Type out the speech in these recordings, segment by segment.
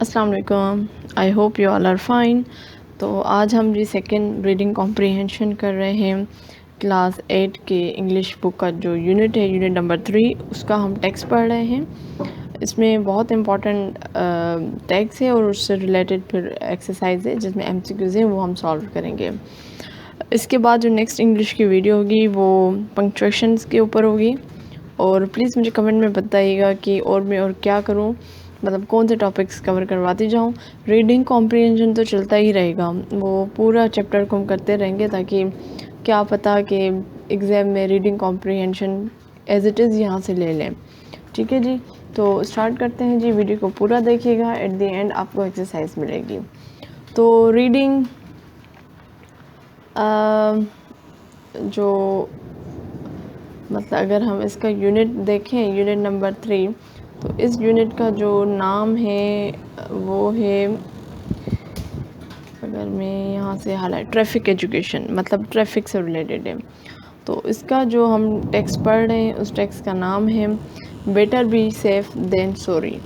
अस्सलाम वालेकुम। I hope you all are fine. तो आज हम जी सेकंड रीडिंग कॉम्प्रिहेंशन कर रहे हैं क्लास 8 के इंग्लिश बुक का जो यूनिट है, यूनिट नंबर 3, उसका हम टेक्स्ट पढ़ रहे हैं। इसमें बहुत इंपॉर्टेंट टेक्स्ट है और उससे रिलेटेड फिर एक्सरसाइज है जिसमें एमसीक्यूज़ हैं, वो हम सॉल्व करेंगे। इसके बाद जो नेक्स्ट इंग्लिश की वीडियो होगी वो पंक्चुएशंस के ऊपर होगी। और प्लीज़ मुझे कमेंट में बताइएगा कि और मैं और क्या करूं, मतलब कौन से टॉपिक्स कवर करवाती जाऊं। रीडिंग कॉम्प्रिहेंशन तो चलता ही रहेगा, वो पूरा चैप्टर को हम करते रहेंगे ताकि क्या पता कि एग्ज़ाम में reading comprehension as it is यहाँ से ले लें। ठीक है जी, तो स्टार्ट करते हैं जी। वीडियो को पूरा देखिएगा, एट द एंड आपको एक्सरसाइज मिलेगी। तो रीडिंग जो मतलब अगर हम इसका यूनिट देखें, यूनिट नंबर 3, तो इस यूनिट का जो नाम है वो है, अगर मैं यहाँ से हाईलाइट, ट्रैफिक एजुकेशन, मतलब ट्रैफिक से रिलेटेड है। तो इसका जो हम टेक्स्ट पढ़ रहे हैं उस टेक्स्ट का नाम है better be safe than sorry.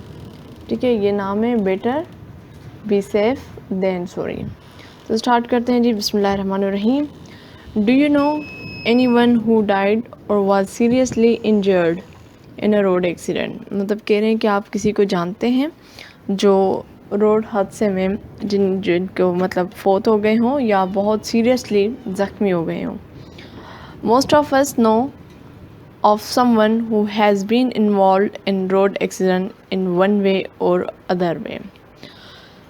ठीक है, ये नाम है better be safe than sorry. तो स्टार्ट करते हैं जी। बिस्मिल्लाहिर्रहमानिर्रहीम। Do you know anyone who died or was seriously injured in a road accident? मतलब कह रहे हैं कि आप किसी को जानते हैं जो रोड हादसे में जिनको मतलब फोत हो गए हों या बहुत सीरियसली ज़ख्मी हो गए हों। Most of us know of someone who has been involved in road accident in one way or other way।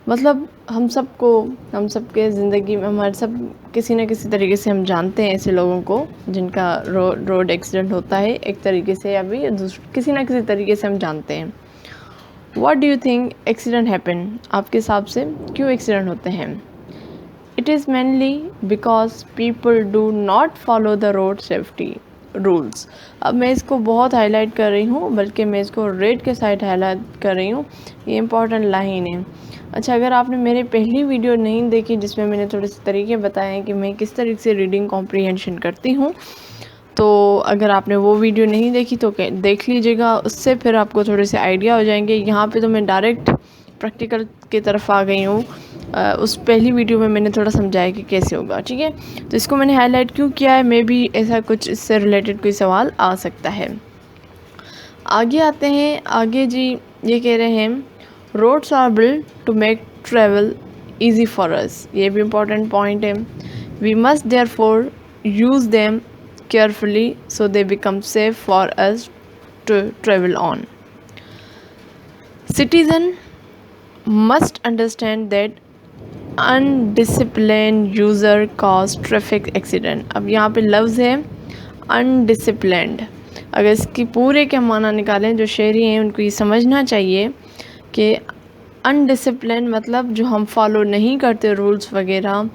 मतलब हम सबके ज़िंदगी में हमारे सब किसी न किसी तरीके से हम जानते हैं ऐसे लोगों को जिनका रोड एक्सीडेंट होता है एक तरीके से, या भी किसी न किसी तरीके से हम जानते हैं। What do you think accident happen? आपके हिसाब से क्यों एक्सीडेंट होते हैं? It is mainly because people do not follow the road safety rules. अब मैं इसको बहुत हाईलाइट कर रही हूँ, बल्कि मैं इसको रेड के साइड हाईलाइट कर रही हूँ। ये इंपॉर्टेंट लाइन है। अच्छा, अगर आपने मेरी पहली वीडियो नहीं देखी जिसमें मैंने थोड़े से तरीके बताए हैं कि मैं किस तरीके से रीडिंग कॉम्प्रिहेंशन करती हूँ, तो अगर आपने वो वीडियो नहीं देखी तो देख लीजिएगा, उससे फिर आपको थोड़े से आइडिया हो जाएंगे। यहाँ पे तो मैं डायरेक्ट प्रैक्टिकल की तरफ आ गई हूँ। उस पहली वीडियो में मैंने थोड़ा समझाया कि कैसे होगा। ठीक है, तो इसको मैंने हाईलाइट क्यों किया है, मे बी ऐसा कुछ इससे रिलेटेड कोई सवाल आ सकता है। आगे आते हैं। आगे जी ये कह रहे हैं roads are build to make travel easy for us. ये भी इम्पोर्टेंट पॉइंट है। We must therefore use them carefully so they become safe for us to travel on. Citizen must understand that undisciplined user cause traffic accident। अब यहाँ पे लफ्ज़ है undisciplined। अगर इसकी पूरे के माना निकालें, जो शहरी हैं उनको ये समझना चाहिए कि अनडिसिप्लिन मतलब जो हम फॉलो नहीं करते रूल्स वगैरह,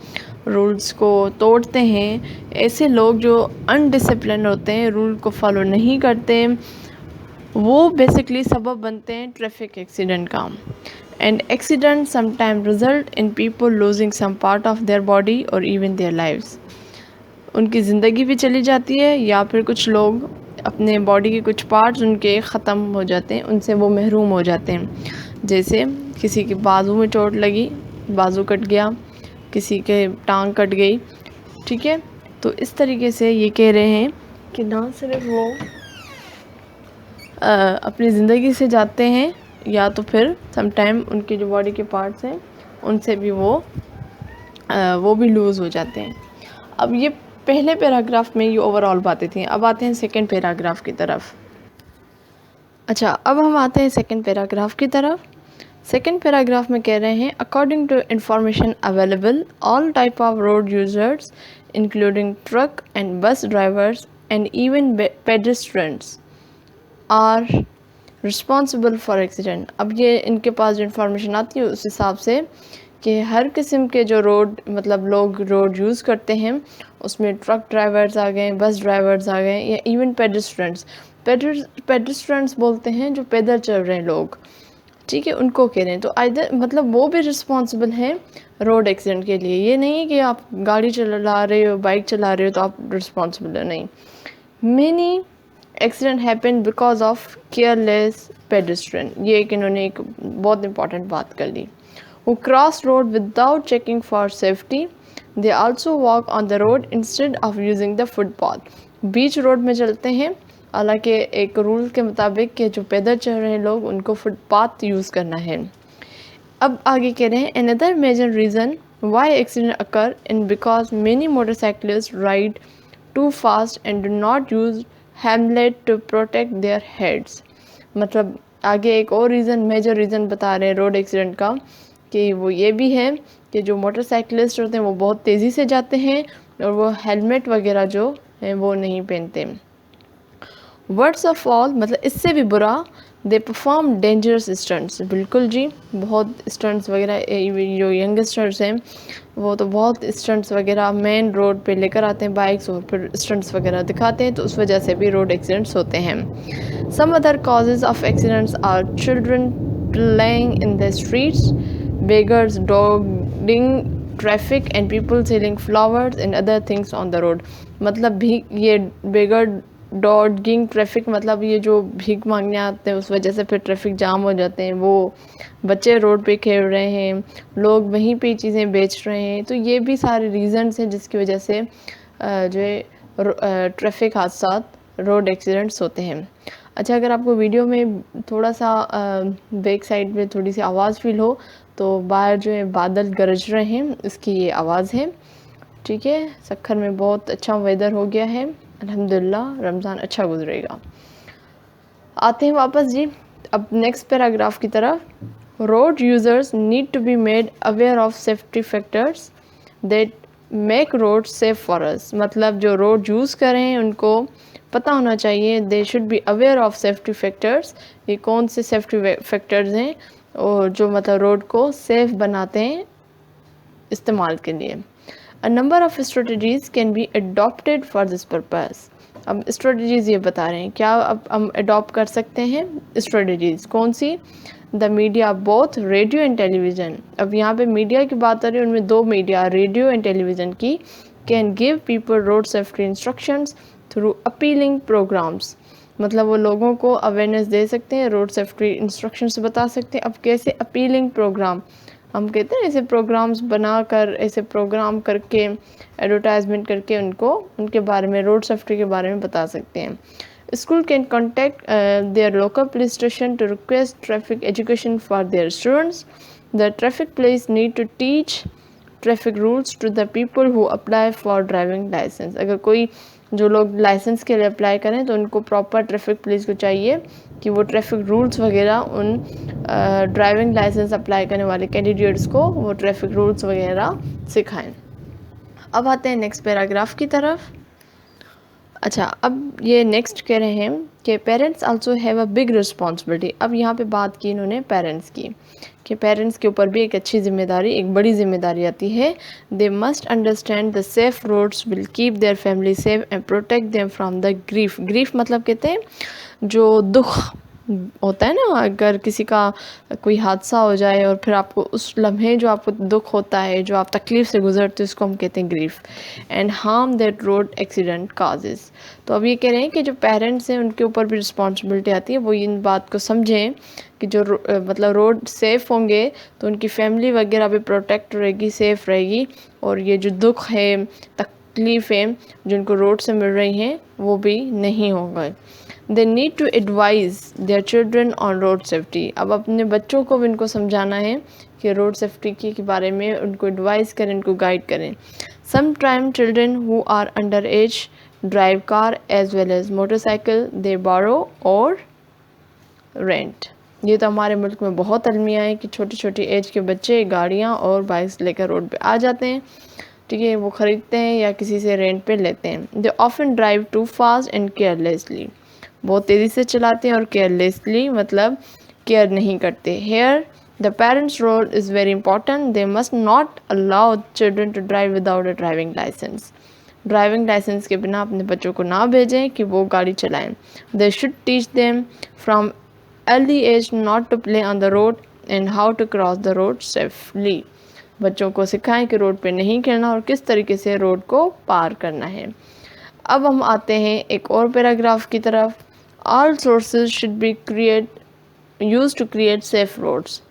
रूल्स को तोड़ते हैं, ऐसे लोग जो अनडिसिप्लिन होते हैं, रूल को फॉलो नहीं करते, वो बेसिकली सबब बनते हैं ट्रैफिक एक्सीडेंट का। And accident sometime result in people losing some part of their body और इवन देयर लाइव्स। उनकी ज़िंदगी भी चली जाती है या फिर कुछ लोग अपने बॉडी के कुछ पार्ट्स उनके ख़त्म हो जाते हैं, उनसे वो महरूम हो जाते हैं। जैसे किसी के बाजू में चोट लगी, बाजू कट गया, किसी के टांग कट गई। ठीक है, तो इस तरीके से ये कह रहे हैं कि ना सिर्फ वो अपनी ज़िंदगी से जाते हैं, या तो फिर समटाइम उनके जो बॉडी के पार्ट्स हैं उनसे भी वो भी लूज़ हो जाते हैं। अब ये पहले पैराग्राफ में ये ओवरऑल बातें थी। अब आते हैं सेकंड पैराग्राफ की तरफ। अच्छा, अब हम आते हैं सेकंड पैराग्राफ की तरफ। सेकंड पैराग्राफ में कह रहे हैं according to information available all type of road users including truck and bus drivers and even pedestrians are responsible for accident. अब ये इनके पास जो इन्फॉर्मेशन आती है उस हिसाब से कि हर किस्म के जो रोड मतलब लोग रोड यूज़ करते हैं, उसमें ट्रक ड्राइवर्स आ गए, बस ड्राइवर्स आ गए, या इवन पेडेस्ट्रियंस। पेडेस्ट्रियंस बोलते हैं जो पैदल चल रहे हैं लोग। ठीक है, उनको कह रहे हैं। तो आइदर मतलब वो भी रिस्पॉन्सिबल हैं रोड एक्सीडेंट के लिए। ये नहीं है कि आप गाड़ी चला रहे हो, बाइक चला रहे हो तो आप रिस्पॉन्सिबल हो, नहीं। Many accident happen because of careless pedestrian, ये एक इन्होंने एक बहुत इंपॉर्टेंट बात कर ली। who cross road without checking for safety, they also walk on the road instead of using the footpath, beach road में चलते हैं, हालांकि एक रूल के मुताबिक कि जो पैदल चल रहे हैं लोग उनको फुटपाथ यूज़ करना है। अब आगे कह रहे हैं another major reason why accident occur in because many motorcyclists ride too fast and do not use helmet to protect their heads, मतलब आगे एक और रीज़न मेजर रीज़न बता रहे हैं रोड एक्सीडेंट का कि वो ये भी है कि जो मोटरसाइकिलिस्ट होते हैं वो बहुत तेज़ी से जाते हैं और वो हेलमेट वगैरह जो है वो नहीं पहनते। वर्ड्स ऑफ ऑल मतलब इससे भी बुरा, दे परफॉर्म डेंजरस स्टंट्स, बिल्कुल जी, बहुत स्टंट्स वगैरह, जो यंगस्टर्स हैं वो तो बहुत स्टंट्स वगैरह मेन रोड पे लेकर आते हैं बाइक्स और फिर स्टंट्स वगैरह दिखाते हैं, तो उस वजह से भी रोड एक्सीडेंट्स होते हैं। Some other causes of accidents are children playing in the streets, beggars dogging traffic and people selling flowers and other things on the road, मतलब भी ये beggar dogging traffic मतलब ये जो भीख मांगने आते हैं उस वजह से फिर ट्रैफिक जाम हो जाते हैं, वो बच्चे रोड पे खेल रहे हैं, लोग वहीं पे चीज़ें बेच रहे हैं, तो ये भी सारे रीजंस हैं जिसकी वजह से जो है ट्रैफिक हादसा रोड एक्सीडेंट्स होते हैं। अच्छा, अगर आपको वीडियो में थोड़ा सा बैक साइड में थोड़ी सी आवाज़ फील हो तो बाहर जो है बादल गरज रहे हैं, इसकी ये आवाज़ है, ठीक है। सक्खर में बहुत अच्छा वेदर हो गया है, अल्हम्दुलिल्लाह, रमज़ान अच्छा गुजरेगा। आते हैं वापस जी अब नेक्स्ट पैराग्राफ की तरफ। Road users need to be made aware of safety factors that make road safe for us, मतलब जो रोड यूज़ कर रहे हैं उनको पता होना चाहिए, they should be aware of safety factors, ये कौन से सेफ्टी फैक्टर्स हैं और जो मतलब रोड को सेफ बनाते हैं इस्तेमाल के लिए। A number of strategies can be adopted for this purpose, अब स्ट्रेटजीज़ ये बता रहे हैं क्या अब हम अडॉप्ट कर सकते हैं स्ट्रेटजीज़, कौन सी? The media both radio and television, अब यहाँ पे मीडिया की बात आ रही है, उनमें दो मीडिया रेडियो एंड टेलीविज़न की, can give people road safety instructions through appealing programs, मतलब वो लोगों को अवेयरनेस दे सकते हैं, रोड सेफ्टी इंस्ट्रक्शंस बता सकते हैं। अब कैसे? अपीलिंग प्रोग्राम, हम कहते हैं ऐसे प्रोग्राम्स बनाकर, ऐसे प्रोग्राम करके, एडवर्टाइजमेंट करके उनको उनके बारे में, रोड सेफ्टी के बारे में बता सकते हैं। School can contact their local police station to request traffic education for their students. The traffic police need to teach traffic rules to the people who apply for driving license, अगर कोई जो लोग लाइसेंस के लिए apply करें तो उनको proper traffic police को चाहिए कि वो ट्रैफिक रूल्स वगैरह उन ड्राइविंग लाइसेंस अप्लाई करने वाले कैंडिडेट्स को वो ट्रैफिक रूल्स वगैरह सिखाएं। अब आते हैं नेक्स्ट पैराग्राफ की तरफ। अच्छा, अब ये नेक्स्ट कह रहे हैं कि parents also have a big responsibility, अब यहाँ पे बात की इन्होंने पेरेंट्स की कि पेरेंट्स के ऊपर भी एक अच्छी जिम्मेदारी, एक बड़ी जिम्मेदारी आती है। They must understand the safe roads will keep their family safe and protect them from the grief, grief मतलब कहते हैं जो दुख होता है ना, अगर किसी का कोई हादसा हो जाए और फिर आपको उस लम्हे जो आपको दुख होता है, जो आप तकलीफ़ से गुजरते हो, उसको हम कहते हैं grief. And harm that road accident causes, तो अब ये कह रहे हैं कि जो पेरेंट्स हैं उनके ऊपर भी रिस्पॉन्सिबिलिटी आती है, वो इन बात को समझें कि जो मतलब रोड सेफ़ होंगे तो उनकी फैमिली वगैरह भी प्रोटेक्ट रहेगी, सेफ़ रहेगी, और ये जो दुख है, तकलीफ़ें जिनको रोड से मिल रही हैं वो भी नहीं होंगे। They need to advise their children on road safety, अब अपने बच्चों को भी इनको समझाना है कि रोड सेफ्टी के बारे में उनको एडवाइस करें, उनको गाइड करें। Some time children who are under age drive car as well as motorcycle they borrow और रेंट, ये तो हमारे मुल्क में बहुत अलमिया है कि छोटी छोटी एज के बच्चे गाड़ियाँ और बाइक्स लेकर रोड पे आ जाते हैं, ठीक है, वो ख़रीदते हैं या किसी से रेंट पे लेते हैं। They often drive too fast and carelessly, बहुत तेज़ी से चलाते हैं और केयरलेसली मतलब केयर नहीं करते। Here the parents role is very important, they must not allow children to drive without a driving license, driving license के बिना अपने बच्चों को ना भेजें कि वो गाड़ी चलाएं। They should teach them from early age not to play on the road and how to cross the road safely, बच्चों को सिखाएं कि रोड पे नहीं खेलना और किस तरीके से रोड को पार करना है। अब हम आते हैं एक और पैराग्राफ की तरफ। All sources should be used to create safe roads.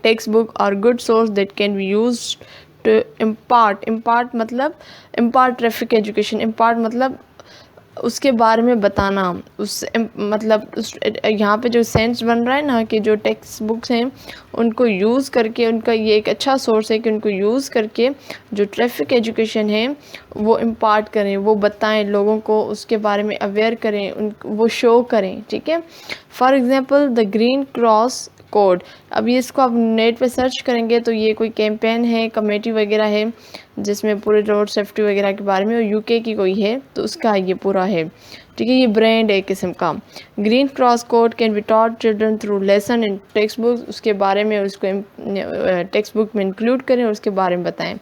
Textbook are good source that can be used to impart मतलब impart traffic education, impart मतलब उसके बारे में बताना, उस मतलब उस यहाँ पे जो सेंस बन रहा है ना कि जो टेक्स्ट बुक्स हैं उनको यूज़ करके, उनका ये एक अच्छा सोर्स है कि उनको यूज़ करके जो ट्रैफिक एजुकेशन है वो इम्पार्ट करें, वो बताएं लोगों को, उसके बारे में अवेयर करें, वो शो करें। ठीक है, for example the green cross code. अभी इसको आप नेट पे सर्च करेंगे तो ये कोई कैंपेन है, कमेटी वगैरह है जिसमें पूरे रोड सेफ्टी वगैरह के बारे में, यूके की कोई है तो उसका ये पूरा है। ठीक है, ये ब्रांड है किस्म का। Green cross code can be taught children through lesson in text book, उसके बारे में उसको टेक्स्ट बुक में इंक्लूड करें और उसके बारे में बताएं।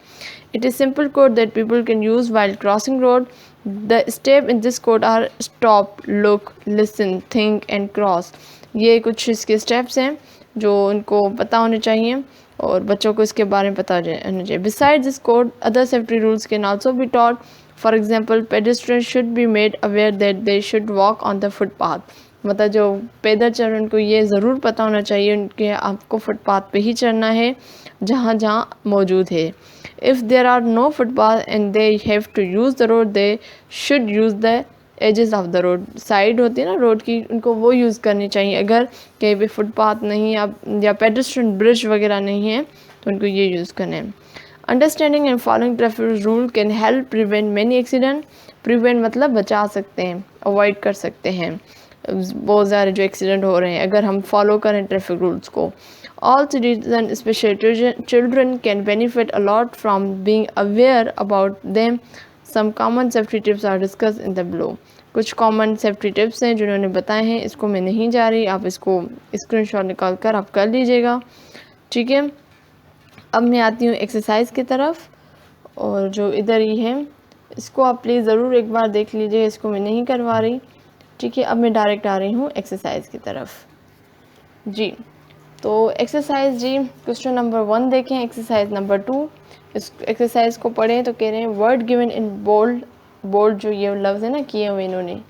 It is simple code that people can use while crossing road. The step in this code are stop, look, listen, think and cross. ये कुछ इसके स्टेप्स हैं जो उनको पता होने चाहिए और बच्चों को इसके बारे में पता होना चाहिए। Beside this code other safety rules can also be taught. For example pedestrian should be made aware that they should walk on the footpath. मतलब जो पैदल चल रहे हैं उनको ये ज़रूर पता होना चाहिए उनके आपको फुटपाथ पे ही चलना है जहाँ जहाँ मौजूद है। If there are no footpath and they have to use the road, they should use the edges of the road. Side होती है ना रोड की, उनको वो यूज़ करनी चाहिए। अगर कहीं पे फुटपाथ नहीं या पेडेस्ट्रियन ब्रिज वगैरह नहीं है तो उनको ये यूज़ करना है। Understanding and following traffic rule can help prevent many accident. Prevent मतलब बचा सकते हैं, अवॉइड कर सकते हैं बहुत सारे जो एक्सीडेंट हो रहे हैं अगर हम फॉलो करें ट्रैफिक रूल्स को। All citizen specially children can benefit a lot from being aware about them. Some common safety tips are discuss in the below. कुछ कॉमन सेफ्टी टिप्स हैं जिन्होंने बताए हैं, इसको मैं नहीं जा रही, आप इसको स्क्रीनशॉट निकाल कर आप कर लीजिएगा। ठीक है, अब मैं आती हूँ एक्सरसाइज की तरफ, और जो इधर ही है इसको आप प्लीज़ ज़रूर एक बार देख लीजिए, इसको मैं नहीं करवा रही। ठीक है, अब मैं डायरेक्ट आ रही हूँ एक्सरसाइज की तरफ। जी, तो एक्सरसाइज जी क्वेश्चन नंबर 1 देखें, एक्सरसाइज नंबर 2। इस एक्सरसाइज को पढ़ें तो कह रहे हैं word given in bold. Bold जो ये लफ्ज़ है ना किए हुए इन्होंने,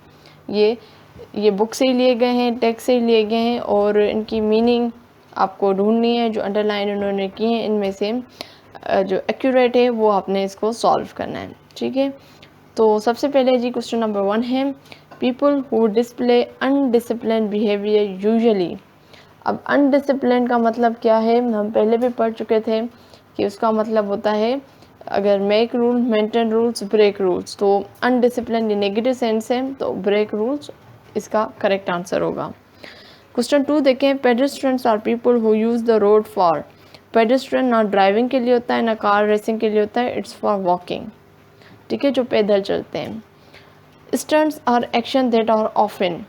ये बुक से ही लिए गए हैं, टेक्स्ट से ही लिए गए हैं और इनकी मीनिंग आपको ढूंढनी है। जो अंडरलाइन उन्होंने की है इनमें से जो एक्यूरेट है वो आपने इसको सॉल्व करना है। ठीक है, तो सबसे पहले जी क्वेश्चन नंबर 1 है people who display undisciplined behaviour usually. अब अनडिसिप्लिन का मतलब क्या है, हम पहले भी पढ़ चुके थे कि उसका मतलब होता है अगर make rule, maintain rules, break rules. तो अनडिसिप्लिन ये नेगेटिव सेंस है, तो ब्रेक रूल्स इसका करेक्ट आंसर होगा। क्वेश्चन 2 देखें, pedestrians are people who use the road for. Pedestrian ना ड्राइविंग के लिए होता है ना कार रेसिंग के लिए होता है, इट्स फॉर वॉकिंग। ठीक है, जो पैदल चलते हैं। Stunts are action that are often.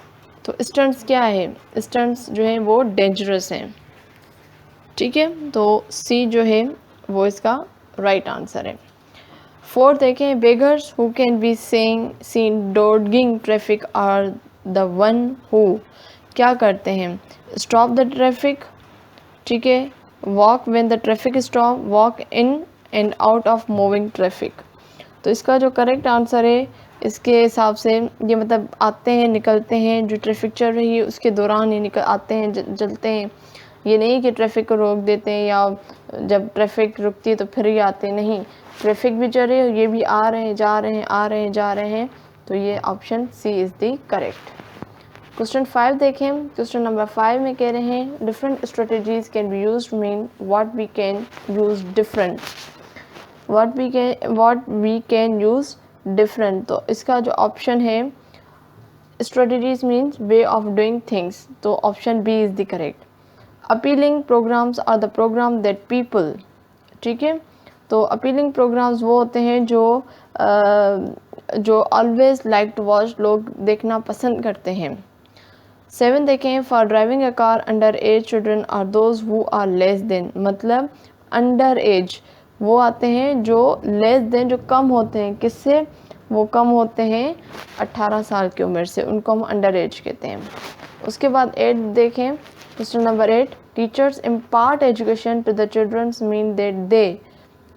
तो स्टंट्स क्या है, स्टंट्स जो है वो डेंजरस हैं। ठीक है, तो सी जो है वो इसका राइट आंसर है। 4 देखें, beggars who can be seen dogging traffic are the one who क्या करते हैं, स्टॉप द ट्रैफिक। ठीक है, walk when the traffic stop, walk in and out of moving traffic. तो इसका जो करेक्ट आंसर है इसके हिसाब से ये मतलब आते हैं निकलते हैं, जो ट्रैफिक चल रही है उसके दौरान ये निकल आते हैं चलते हैं। ये नहीं कि ट्रैफिक को रोक देते हैं या जब ट्रैफिक रुकती है तो फिर ये आते नहीं, ट्रैफिक भी चल रही है ये भी आ रहे हैं जा रहे हैं आ रहे हैं जा रहे हैं। तो ये option C is the correct. Question 5 देखें, क्वेश्चन नंबर 5 में कह रहे हैं different strategies can be used mean what we can use different. What we can use different, तो इसका जो ऑप्शन है strategies means ways of doing things, तो option B is the correct. Appealing programs are the program that people. ठीक है, तो appealing programmes वो होते हैं जो ऑलवेज लाइक टू वॉच, लोग देखना पसंद करते हैं। 7 देखें, for driving a car under age children are those who are less than. मतलब अंडर एज वो आते हैं जो लेस देन जो कम होते हैं, किससे, वो कम होते हैं 18 साल की उम्र से, उनको हम अंडर एज कहते हैं। उसके बाद 8 देखें, question number 8, teachers impart education to the childrens mean that they.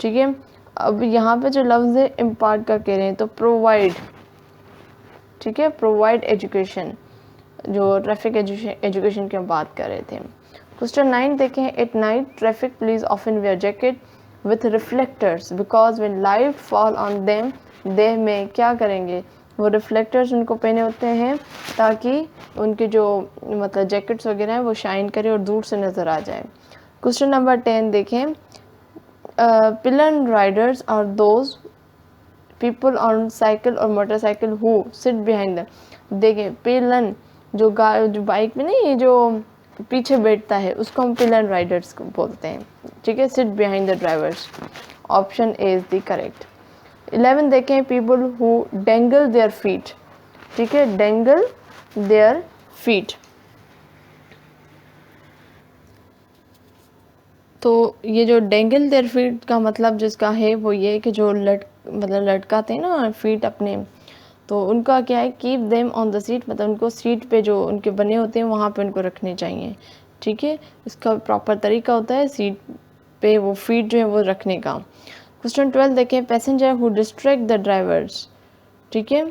ठीक है, अब यहाँ पे जो लफ्ज़ है इम्पार्ट का कह रहे हैं तो प्रोवाइड। ठीक है, प्रोवाइड एजुकेशन। जो ट्रैफिक एजुकेशन की हम बात कर रहे थे। क्वेश्चन 9 देखें, at night traffic police often wear jacket with reflectors because when light fall on them they में क्या करेंगे, वो रिफ्लेक्टर्स उनको पहने होते हैं ताकि उनके जो मतलब जैकेट्स वगैरह हैं वो शाइन करे और दूर से नज़र आ जाए। क्वेश्चन नंबर 10 देखें, pillion riders are those people on cycle और motorcycle who sit behind the. देखें पिलन जो बाइक में नहीं, जो पीछे बैठता है उसको हम पिलन राइडर्स को बोलते हैं, ठीक है, sit behind the drivers. Option A is the correct. 11 देखें, people who dangle their feet, ठीक है, डेंगल देयर फीट। तो ये जो डेंगल देयर फीट का मतलब जिसका है वो ये कि जो लटकाते हैं ना फीट अपने, तो उनका क्या है, keep them on the seat, मतलब उनको सीट पे जो उनके बने होते हैं वहाँ पे उनको रखने चाहिए, ठीक है। इसका प्रॉपर तरीका होता है सीट पे वो फीट जो है वो रखने का। क्वेश्चन 12 देखें, passenger who distract the drivers, ठीक है,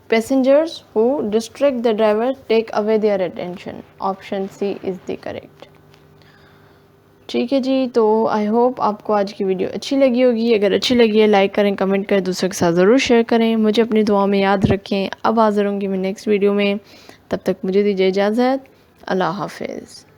passengers who distract the driver take away their attention. Option C is the correct, ठीक है जी। तो आई होप आपको आज की वीडियो अच्छी लगी होगी। अगर अच्छी लगी है लाइक करें, कमेंट करें, दूसरों के साथ ज़रूर शेयर करें। मुझे अपनी दुआ में याद रखें। अब हाज़िर होंगी मैं नेक्स्ट वीडियो में, तब तक मुझे दीजिए इजाज़त। अल्लाह हाफ़िज़।